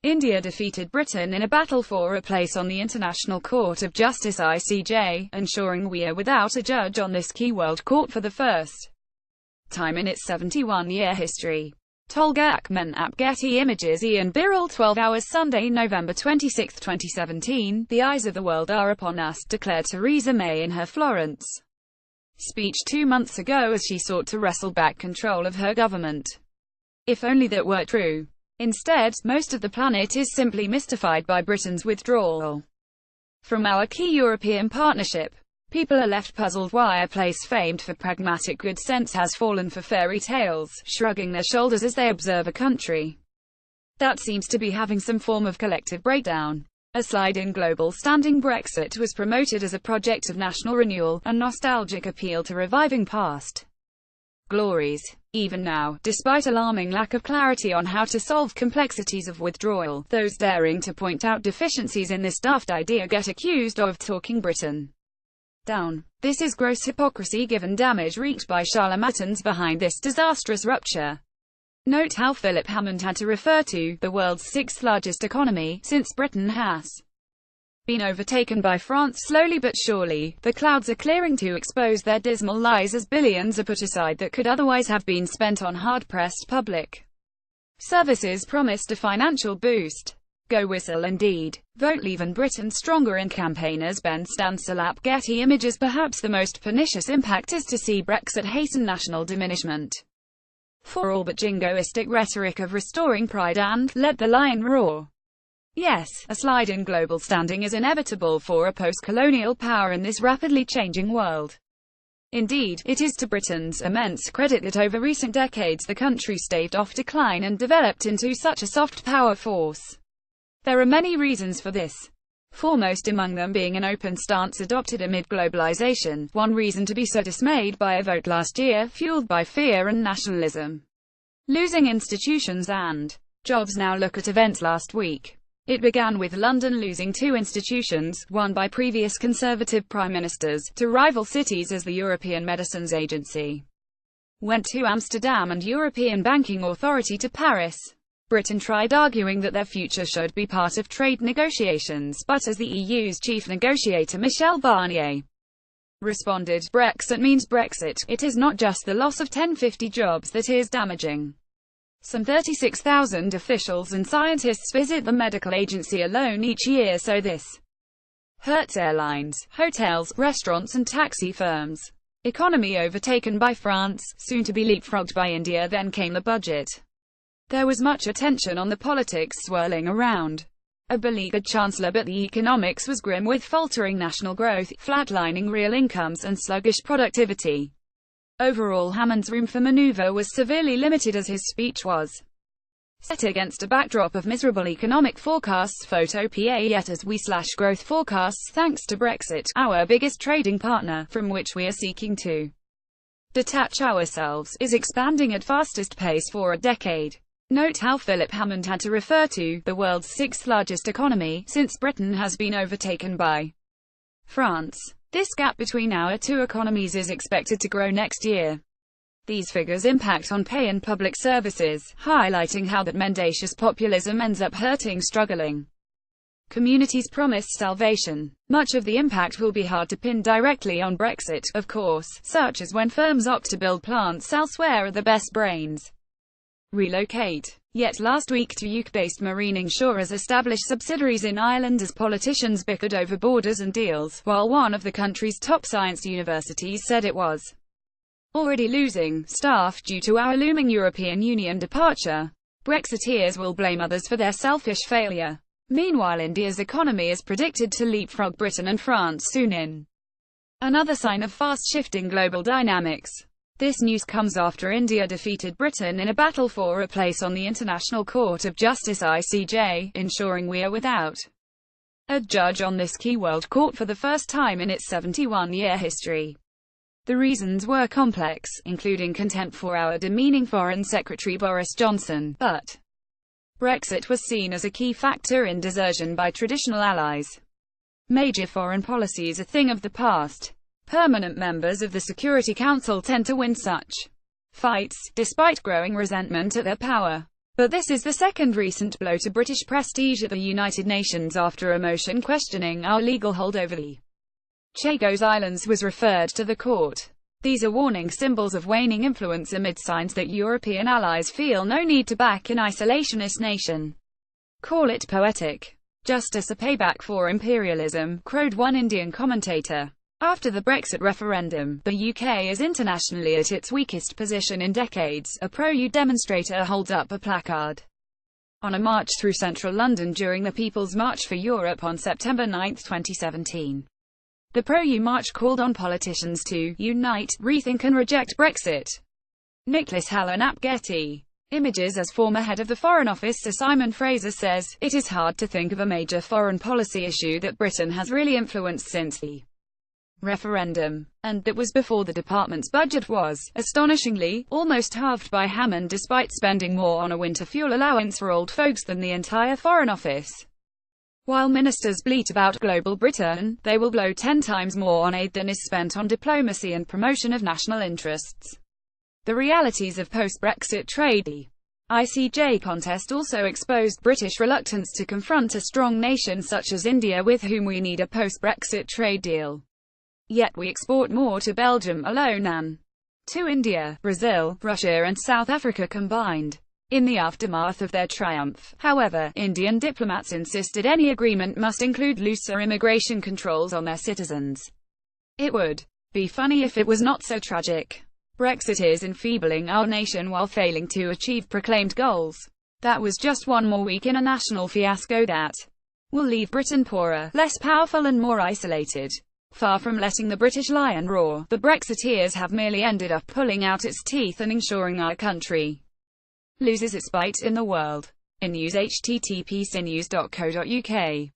India defeated Britain in a battle for a place on the International Court of Justice (ICJ), ensuring we are without a judge on this key world court for the first time in its 71-year history. TOLGA AKMENAFPGetty Images Ian Birrell 12 hours Sunday, November 26, 2017. The eyes of the world are upon us, declared Theresa May in her Florence speech 2 months ago as she sought to wrestle back control of her government. If only that were true. Instead, most of the planet is simply mystified by Britain's withdrawal from our key European partnership. People are left puzzled why a place famed for pragmatic good sense has fallen for fairy tales, shrugging their shoulders as they observe a country that seems to be having some form of collective breakdown. A slide in global standing. Brexit was promoted as a project of national renewal, a nostalgic appeal to reviving past glories. Even now, despite alarming lack of clarity on how to solve complexities of withdrawal, those daring to point out deficiencies in this daft idea get accused of talking Britain down. This is gross hypocrisy given damage wreaked by charlatans behind this disastrous rupture. Note how Philip Hammond had to refer to the world's sixth largest economy, since Britain has been overtaken by France slowly but surely. The clouds are clearing to expose their dismal lies as billions are put aside that could otherwise have been spent on hard-pressed public services promised a financial boost. Go whistle indeed. Vote Leave and Britain Stronger in campaigners Ben AKMENAFPGetty Images. Perhaps the most pernicious impact is to see Brexit hasten national diminishment. For all but jingoistic rhetoric of restoring pride and let the lion roar. Yes, a slide in global standing is inevitable for a post-colonial power in this rapidly changing world. Indeed, it is to Britain's immense credit that over recent decades the country staved off decline and developed into such a soft power force. There are many reasons for this. Foremost among them being an open stance adopted amid globalization, one reason to be so dismayed by a vote last year, fueled by fear and nationalism. Losing institutions and jobs. Now look at events last week. It began with London losing 2 institutions, one by previous Conservative Prime Ministers, to rival cities as the European Medicines Agency went to Amsterdam and European Banking Authority to Paris. Britain tried arguing that their future should be part of trade negotiations, but as the EU's chief negotiator Michel Barnier responded, Brexit means Brexit. It is not just the loss of 1050 jobs that is damaging. Some 36,000 officials and scientists visit the medical agency alone each year, so this hurts airlines, hotels, restaurants and taxi firms. Economy overtaken by France, soon to be leapfrogged by India. Then came the budget. There was much attention on the politics swirling around a beleaguered chancellor, but the economics was grim with faltering national growth, flatlining real incomes and sluggish productivity. Overall, Hammond's room for maneuver was severely limited as his speech was set against a backdrop of miserable economic forecasts. Photopia. Yet as we slash growth forecasts thanks to Brexit, our biggest trading partner, from which we are seeking to detach ourselves, is expanding at fastest pace for a decade. Note how Philip Hammond had to refer to the world's sixth largest economy, since Britain has been overtaken by France. This gap between our two economies is expected to grow next year. These figures impact on pay and public services, highlighting how that mendacious populism ends up hurting struggling communities promised salvation. Much of the impact will be hard to pin directly on Brexit, of course, such as when firms opt to build plants elsewhere or the best brains relocate. Yet last week 2 UK-based marine insurers established subsidiaries in Ireland as politicians bickered over borders and deals, while one of the country's top science universities said it was already losing staff due to our looming European Union departure. Brexiteers will blame others for their selfish failure. Meanwhile, India's economy is predicted to leapfrog Britain and France soon, in another sign of fast-shifting global dynamics. This news comes after India defeated Britain in a battle for a place on the International Court of Justice (ICJ), ensuring we are without a judge on this key world court for the first time in its 71-year history. The reasons were complex, including contempt for our demeaning Foreign Secretary Boris Johnson, but Brexit was seen as a key factor in desertion by traditional allies. Major foreign policy is a thing of the past. Permanent members of the Security Council tend to win such fights, despite growing resentment at their power. But this is the second recent blow to British prestige at the United Nations after a motion questioning our legal hold over the Chagos Islands was referred to the court. These are warning symbols of waning influence amid signs that European allies feel no need to back an isolationist nation. Call it poetic justice, a payback for imperialism, crowed one Indian commentator. After the Brexit referendum, the UK is internationally at its weakest position in decades. A pro-EU demonstrator holds up a placard on a march through central London during the People's March for Europe on September 9, 2017. The pro-EU march called on politicians to unite, rethink and reject Brexit. AKMENAFPGetty. Images. As former head of the Foreign Office Sir Simon Fraser says, it is hard to think of a major foreign policy issue that Britain has really influenced since the referendum. And that was before the department's budget was, astonishingly, almost halved by Hammond despite spending more on a winter fuel allowance for old folks than the entire Foreign Office. While ministers bleat about global Britain, they will blow 10 times more on aid than is spent on diplomacy and promotion of national interests. The realities of post-Brexit trade. The ICJ contest also exposed British reluctance to confront a strong nation such as India, with whom we need a post-Brexit trade deal. Yet we export more to Belgium alone than to India, Brazil, Russia and South Africa combined. In the aftermath of their triumph, however, Indian diplomats insisted any agreement must include looser immigration controls on their citizens. It would be funny if it was not so tragic. Brexit is enfeebling our nation while failing to achieve proclaimed goals. That was just one more week in a national fiasco that will leave Britain poorer, less powerful and more isolated. Far from letting the British lion roar, the Brexiteers have merely ended up pulling out its teeth and ensuring our country loses its bite in the world. In news, http://cinews.co.uk